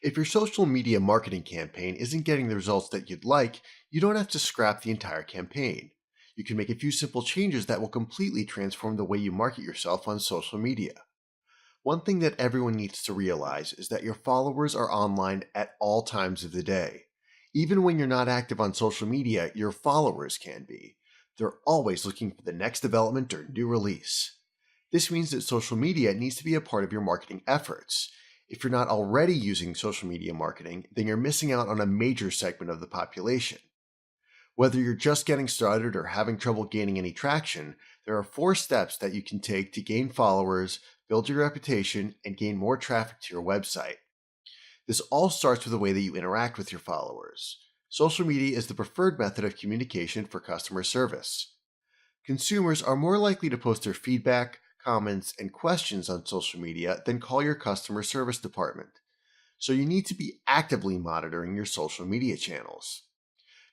If your social media marketing campaign isn't getting the results that you'd like, you don't have to scrap the entire campaign. You can make a few simple changes that will completely transform the way you market yourself on social media. One thing that everyone needs to realize is that your followers are online at all times of the day. Even when you're not active on social media, your followers can be. They're always looking for the next development or new release. This means that social media needs to be a part of your marketing efforts. If you're not already using social media marketing, then you're missing out on a major segment of the population. Whether you're just getting started or having trouble gaining any traction, there are 4 steps that you can take to gain followers, build your reputation, and gain more traffic to your website. This all starts with the way that you interact with your followers. Social media is the preferred method of communication for customer service. Consumers are more likely to post their feedback, comments, and questions on social media than call your customer service department. So you need to be actively monitoring your social media channels.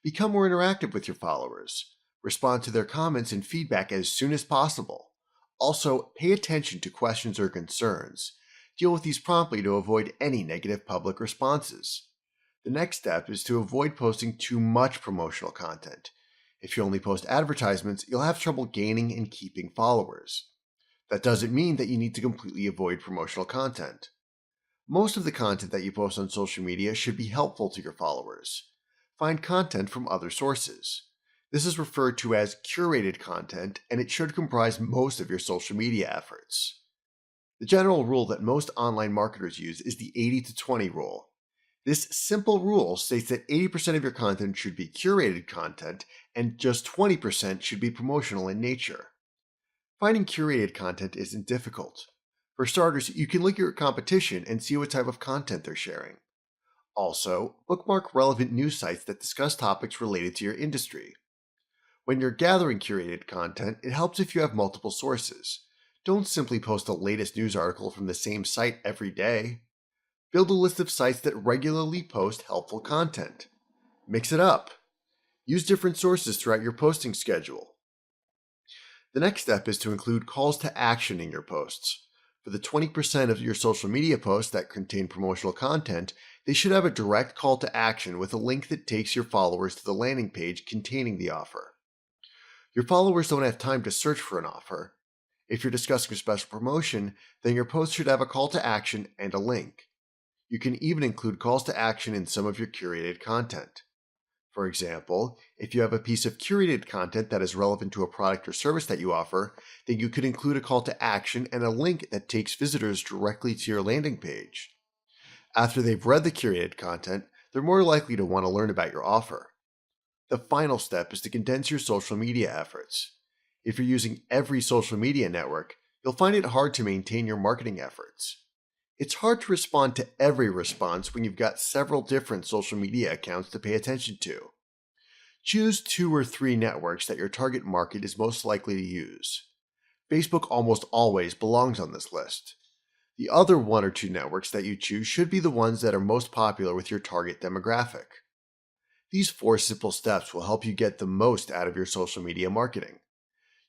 Become more interactive with your followers. Respond to their comments and feedback as soon as possible. Also, pay attention to questions or concerns. Deal with these promptly to avoid any negative public responses. The next step is to avoid posting too much promotional content. If you only post advertisements, you'll have trouble gaining and keeping followers. That doesn't mean that you need to completely avoid promotional content. Most of the content that you post on social media should be helpful to your followers. Find content from other sources. This is referred to as curated content, and it should comprise most of your social media efforts. The general rule that most online marketers use is the 80-20 rule. This simple rule states that 80% of your content should be curated content and just 20% should be promotional in nature. Finding curated content isn't difficult. For starters, you can look at your competition and see what type of content they're sharing. Also, bookmark relevant news sites that discuss topics related to your industry. When you're gathering curated content, it helps if you have multiple sources. Don't simply post the latest news article from the same site every day. Build a list of sites that regularly post helpful content. Mix it up. Use different sources throughout your posting schedule. The next step is to include calls to action in your posts. For the 20% of your social media posts that contain promotional content, they should have a direct call to action with a link that takes your followers to the landing page containing the offer. Your followers don't have time to search for an offer. If you're discussing a special promotion, then your post should have a call to action and a link. You can even include calls to action in some of your curated content. For example, if you have a piece of curated content that is relevant to a product or service that you offer, then you could include a call to action and a link that takes visitors directly to your landing page. After they've read the curated content, they're more likely to want to learn about your offer. The final step is to condense your social media efforts. If you're using every social media network, you'll find it hard to maintain your marketing efforts. It's hard to respond to every response when you've got several different social media accounts to pay attention to. Choose 2 or 3 networks that your target market is most likely to use. Facebook almost always belongs on this list. The other 1 or 2 networks that you choose should be the ones that are most popular with your target demographic. These 4 simple steps will help you get the most out of your social media marketing.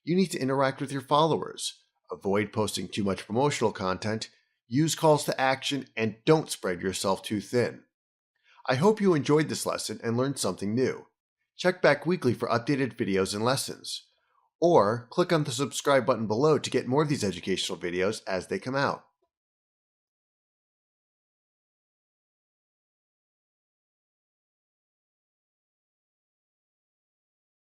You need to interact with your followers, avoid posting too much promotional content, use calls to action, and don't spread yourself too thin. I hope you enjoyed this lesson and learned something new. Check back weekly for updated videos and lessons. Or click on the subscribe button below to get more of these educational videos as they come out.